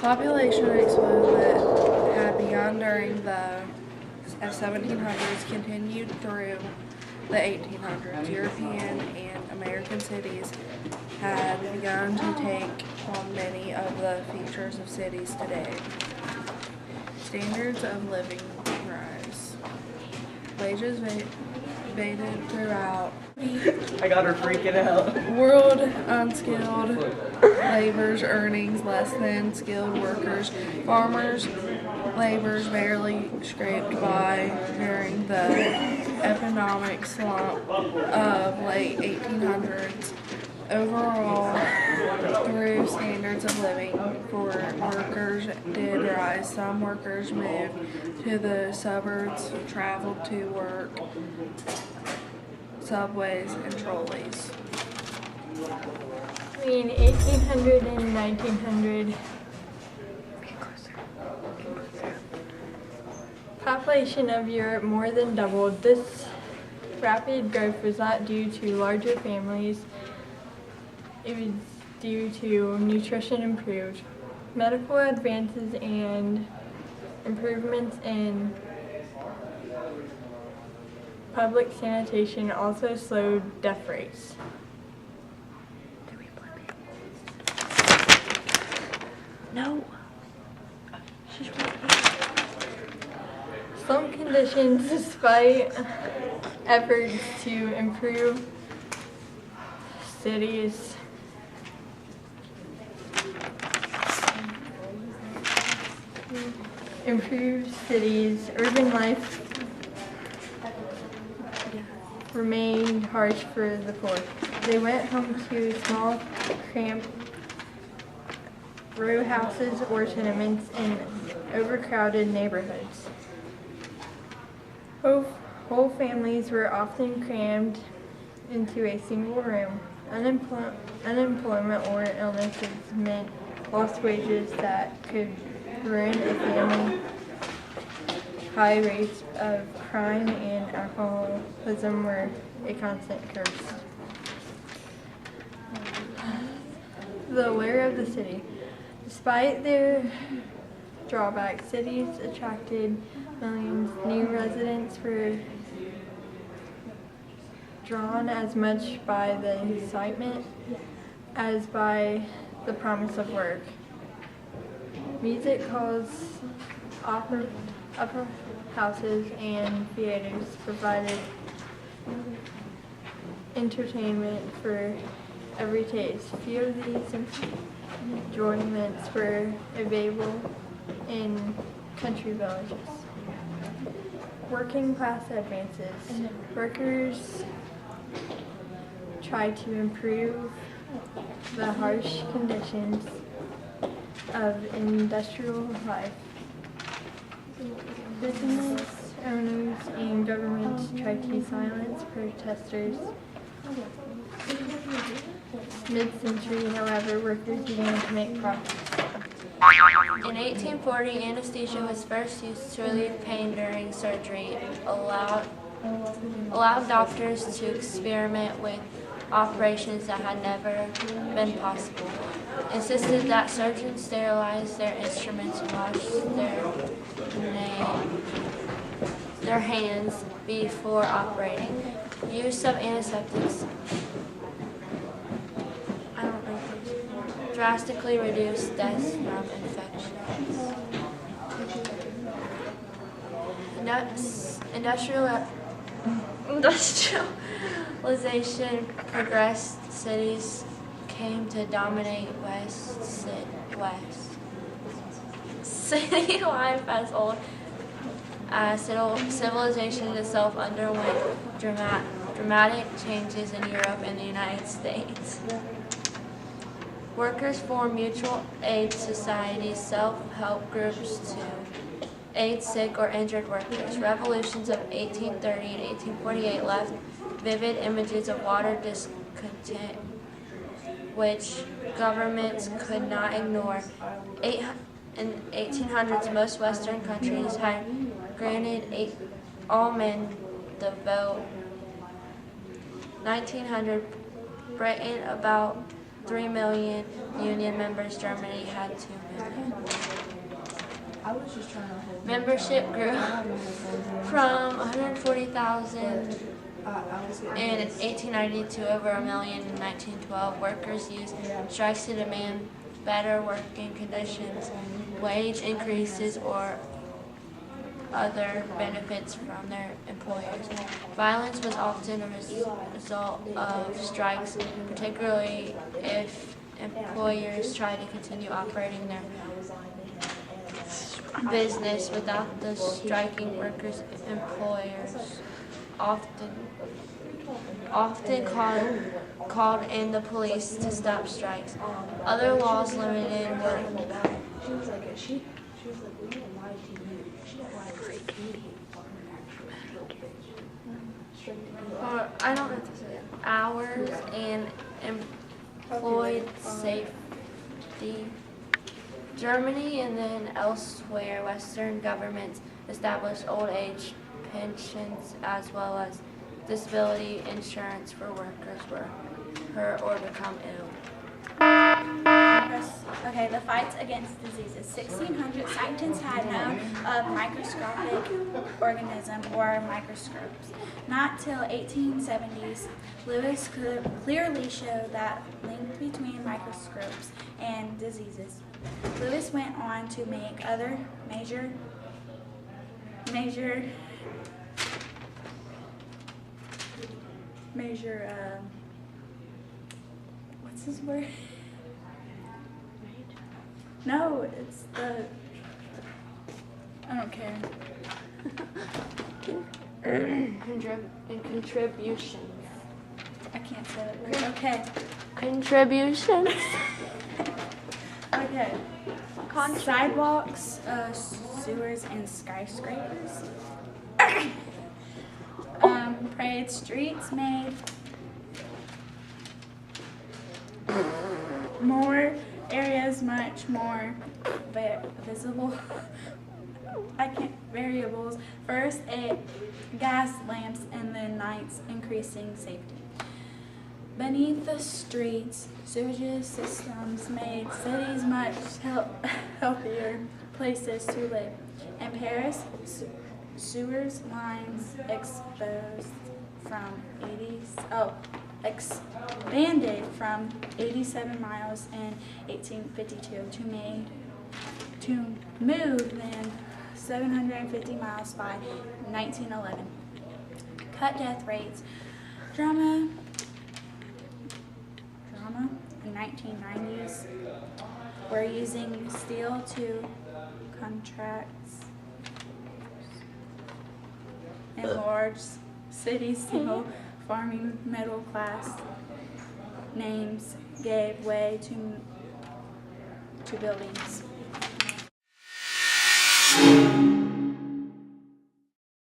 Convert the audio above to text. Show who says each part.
Speaker 1: Population explosion that had begun during the 1700s continued through the 1800s. European and American cities had begun to take on many of the features of cities today. Standards of living rise. Wages varied throughout.
Speaker 2: I got her freaking out.
Speaker 1: World unskilled laborers earnings less than skilled workers. Farmers' laborers barely scraped by during the economic slump of late 1800s. Overall, through standards of living for workers did rise. Some workers moved to the suburbs, traveled to work, subways, and trolleys.
Speaker 3: Between 1800 and 1900, population of Europe more than doubled. This rapid growth was not due to larger families. It was due to nutrition improved. Medical advances and improvements in public sanitation also slowed death rates.
Speaker 4: No.
Speaker 3: Some conditions, despite efforts to improve cities, urban life remained harsh for the poor. They went home to small, cramped row houses or tenements in overcrowded neighborhoods. Whole families were often crammed into a single room. Unemployment or illnesses meant lost wages that could ruin a family. High rates of crime and alcoholism were a constant curse. The allure of the city. Despite their drawbacks, cities attracted millions. New residents were drawn as much by the excitement as by the promise of work. Music halls, opera houses, and theaters provided entertainment for every taste. Few of these enjoyments were available in country villages. Working class advances. Workers tried to improve the harsh conditions of industrial life. Business owners and governments tried to silence protesters. Mid-century, however, workers began to make profits.
Speaker 4: In 1840, anesthesia was first used to relieve pain during surgery, allowed doctors to experiment with operations that had never been possible, insisted that surgeons sterilize their instruments and wash their hands before operating. Use of antiseptics drastically reduced deaths from infections. Industrialization progressed. Cities came to dominate City life as old as civilization itself underwent dramatic changes in Europe and the United States. Workers formed mutual aid societies, self-help groups to aid sick or injured workers. Revolutions of 1830 and 1848 left vivid images of water discontent, which governments could not ignore. In 1800s, most Western countries had granted all men the vote. 1900, Britain, about 3 million union members. Germany had 2 million. Membership grew from 140,000 in 1890 to over 1 million in 1912. Workers used strikes to demand better working conditions, wage increases, or other benefits from their employers. Violence was often a result of strikes, particularly if employers tried to continue operating their business without the striking workers. Employers often called in the police to stop strikes. Other laws limited work. I don't know what to say. Hours and employed safety. Germany and then elsewhere, Western governments established old age pensions as well as disability insurance for workers who were hurt or become ill.
Speaker 5: Okay, the fights against diseases. 1600 scientists had known of microscopic organism or microscopes. Not till 1870s, Lewis could clearly show that link between microscopes and diseases. Lewis went on to make other major what's his word? No, it's the, I don't care.
Speaker 4: Contributions.
Speaker 5: I can't say that word. Okay.
Speaker 4: Contributions.
Speaker 5: Okay. Sidewalks, sewers, and skyscrapers. Paved streets made more areas much more visible. Variables. First, gas lamps, and then nights, increasing safety. Beneath the streets, sewage systems made cities much healthier places to live. In Paris, sewers lines expanded from 87 miles in 1852 to more than 750 miles by 1911. Cut death rates. Drama in 1990s. We're using steel to contracts in large cities. Single farming middle class names gave way to buildings.